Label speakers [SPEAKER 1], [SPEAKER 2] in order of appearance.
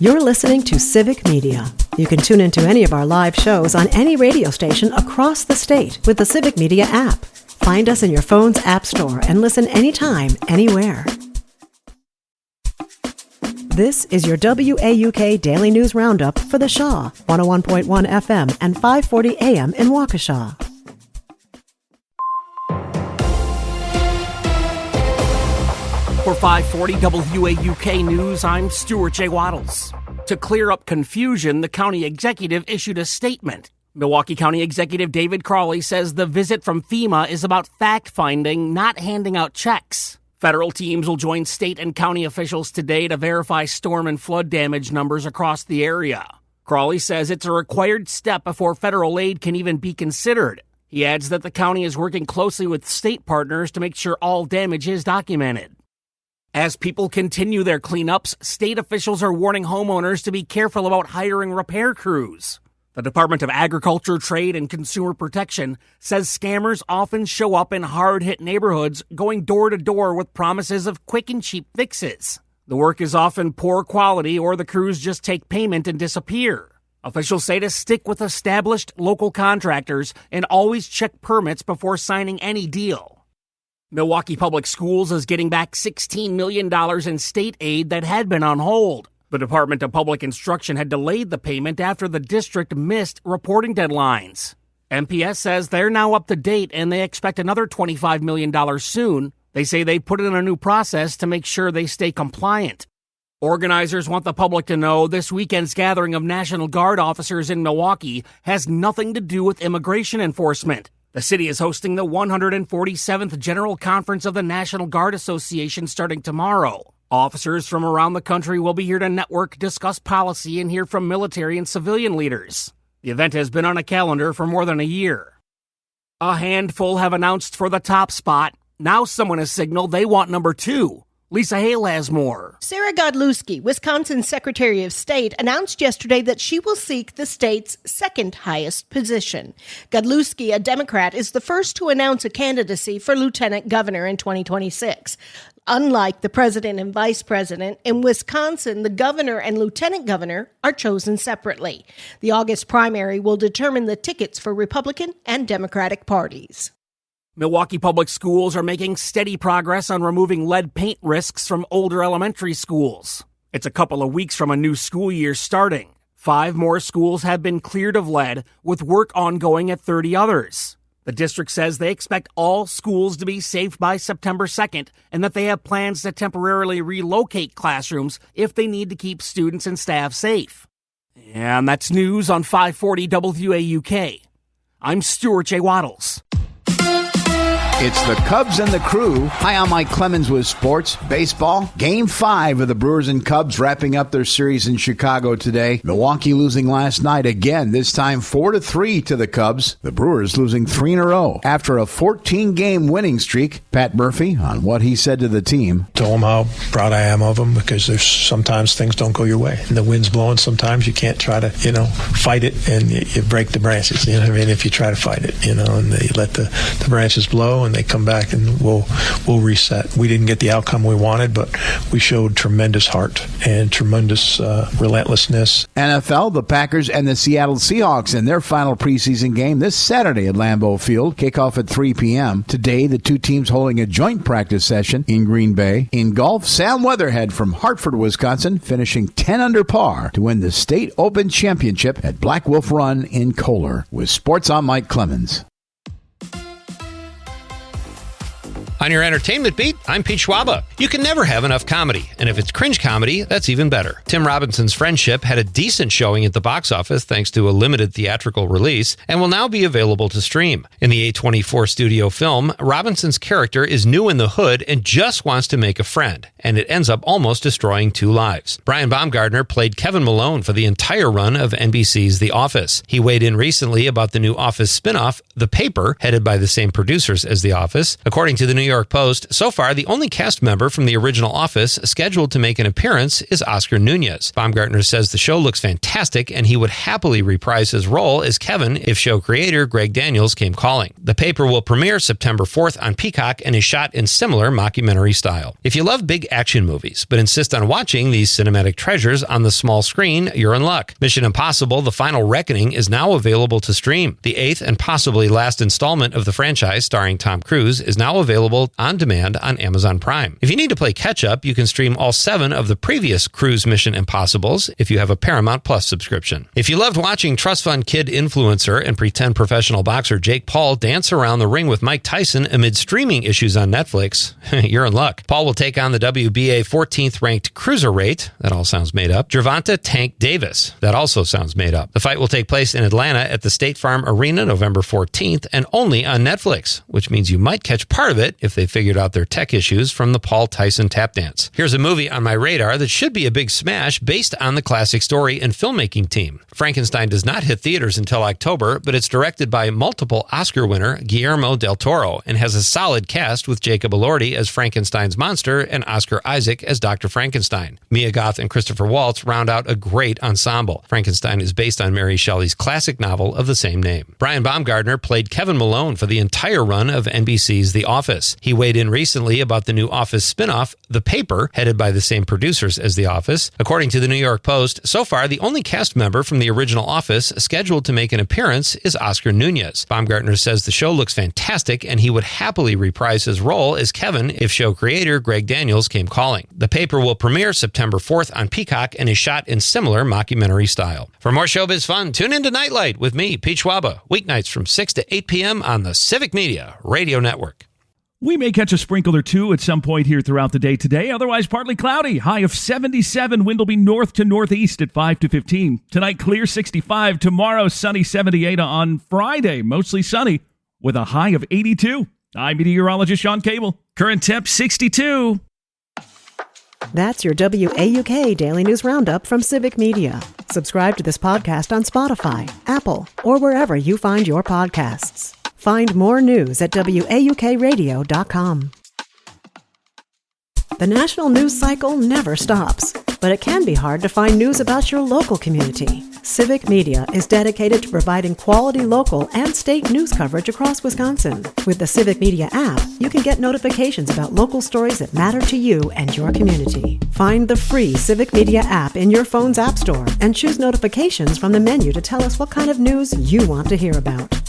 [SPEAKER 1] You're listening to Civic Media. You can tune into any of our live shows on any radio station across the state with the Civic Media app. Find us in your phone's app store and listen anytime, anywhere. This is your WAUK Daily News Roundup for the Shaw, 101.1 FM and 540 AM in Waukesha.
[SPEAKER 2] For 540 WAUK News, I'm Stuart J. Waddles. To clear up confusion, the county executive issued a statement. Milwaukee County Executive David Crawley says the visit from FEMA is about fact-finding, not handing out checks. Federal teams will join state and county officials today to verify storm and flood damage numbers across the area. Crawley says it's a required step before federal aid can even be considered. He adds that the county is working closely with state partners to make sure all damage is documented. As people continue their cleanups, state officials are warning homeowners to be careful about hiring repair crews. The Department of Agriculture, Trade, and Consumer Protection says scammers often show up in hard-hit neighborhoods, going door to door with promises of quick and cheap fixes. The work is often poor quality, or the crews just take payment and disappear. Officials say to stick with established local contractors and always check permits before signing any deal. Milwaukee Public Schools is getting back $16 million in state aid that had been on hold. The Department of Public Instruction had delayed the payment after the district missed reporting deadlines. MPS says they're now up to date and they expect another $25 million soon. They say they put in a new process to make sure they stay compliant. Organizers want the public to know this weekend's gathering of National Guard officers in Milwaukee has nothing to do with immigration enforcement. The city is hosting the 147th General Conference of the National Guard Association starting tomorrow. Officers from around the country will be here to network, discuss policy, and hear from military and civilian leaders. The event has been on a calendar for more than a year. A handful have announced for the top spot. Now someone has signaled they want number 2. Lisa Hale has more.
[SPEAKER 3] Sarah Godlewski, Wisconsin's Secretary of State, announced yesterday that she will seek the state's second highest position. Godlewski, a Democrat, is the first to announce a candidacy for lieutenant governor in 2026. Unlike the president and vice president, in Wisconsin, the governor and lieutenant governor are chosen separately. The August primary will determine the tickets for Republican and Democratic parties.
[SPEAKER 2] Milwaukee Public Schools are making steady progress on removing lead paint risks from older elementary schools. It's a couple of weeks from a new school year starting. 5 more schools have been cleared of lead, with work ongoing at 30 others. The district says they expect all schools to be safe by September 2nd and that they have plans to temporarily relocate classrooms if they need to keep students and staff safe. And that's news on 540 WAUK. I'm Stuart J. Waddles.
[SPEAKER 4] It's the Cubs and the Crew. Hi, I'm Mike Clemens with sports, baseball. Game 5 of the Brewers and Cubs wrapping up their series in Chicago today. Milwaukee losing last night again, this time 4-3 to the Cubs. The Brewers losing 3 in a row after a 14-game winning streak. Pat Murphy on what he said to the team.
[SPEAKER 5] Told him how proud I am of them because there's sometimes things don't go your way. And the wind's blowing sometimes. You can't try to, fight it and you break the branches. You know what I mean? If you try to fight it, and they let the branches blow and they come back and we'll reset. We didn't get the outcome we wanted, but we showed tremendous heart and tremendous relentlessness.
[SPEAKER 4] NFL, the Packers and the Seattle Seahawks in their final preseason game this Saturday at Lambeau Field. Kickoff at 3 p.m. Today, the two teams holding a joint practice session in Green Bay. In golf, Sam Weatherhead from Hartford, Wisconsin, finishing 10 under par to win the State Open Championship at Black Wolf Run in Kohler. With sports, I'm Mike Clemens.
[SPEAKER 6] On your entertainment beat, I'm Pete Schwaba. You can never have enough comedy, and if it's cringe comedy, that's even better. Tim Robinson's Friendship had a decent showing at the box office thanks to a limited theatrical release, and will now be available to stream. In the A24 studio film, Robinson's character is new in the hood and just wants to make a friend, and it ends up almost destroying 2 lives. Brian Baumgartner played Kevin Malone for the entire run of NBC's The Office. He weighed in recently about the new Office spinoff, The Paper, headed by the same producers as The Office. According to the New York Post, so far the only cast member from the original Office scheduled to make an appearance is Oscar Nunez. Baumgartner says the show looks fantastic and he would happily reprise his role as Kevin if show creator Greg Daniels came calling. The paper will premiere September 4th on Peacock and is shot in similar mockumentary style. If you love big action movies but insist on watching these cinematic treasures on the small screen, you're in luck. Mission Impossible: The Final Reckoning is now available to stream. The 8th and possibly last installment of the franchise starring Tom Cruise is now available on demand on Amazon Prime. If you need to play catch-up, you can stream all 7 of the previous Cruise Mission Impossibles if you have a Paramount Plus subscription. If you loved watching trust fund kid influencer and pretend professional boxer Jake Paul dance around the ring with Mike Tyson amid streaming issues on Netflix, you're in luck. Paul will take on the WBA 14th ranked cruiserweight, that all sounds made up, Gervonta Tank Davis, that also sounds made up. The fight will take place in Atlanta at the State Farm Arena November 14th and only on Netflix, which means you might catch part of it if they figured out their tech issues from the Paul Tyson tap dance. Here's a movie on my radar that should be a big smash based on the classic story and filmmaking team. Frankenstein does not hit theaters until October, but it's directed by multiple Oscar winner Guillermo del Toro and has a solid cast with Jacob Elordi as Frankenstein's monster and Oscar Isaac as Dr. Frankenstein. Mia Goth and Christopher Waltz round out a great ensemble. Frankenstein is based on Mary Shelley's classic novel of the same name. Brian Baumgartner played Kevin Malone for the entire run of NBC's The Office. He weighed in recently about the new Office spinoff, The Paper, headed by the same producers as The Office. According to the New York Post, so far the only cast member from the original Office scheduled to make an appearance is Oscar Nunez. Baumgartner says the show looks fantastic and he would happily reprise his role as Kevin if show creator Greg Daniels came calling. The Paper will premiere September 4th on Peacock and is shot in similar mockumentary style. For more showbiz fun, tune into Nightlight with me, Pete Schwaba, weeknights from 6 to 8 p.m. on the Civic Media Radio Network.
[SPEAKER 7] We may catch a sprinkle or two at some point here throughout the day today. Otherwise, partly cloudy. High of 77. Wind will be north to northeast at 5 to 15. Tonight, clear 65. Tomorrow, sunny 78. On Friday, mostly sunny with a high of 82. I'm meteorologist Sean Cable. Current temp 62.
[SPEAKER 1] That's your WAUK Daily News Roundup from Civic Media. Subscribe to this podcast on Spotify, Apple, or wherever you find your podcasts. Find more news at WAUKradio.com. The national news cycle never stops, but it can be hard to find news about your local community. Civic Media is dedicated to providing quality local and state news coverage across Wisconsin. With the Civic Media app, you can get notifications about local stories that matter to you and your community. Find the free Civic Media app in your phone's app store and choose notifications from the menu to tell us what kind of news you want to hear about.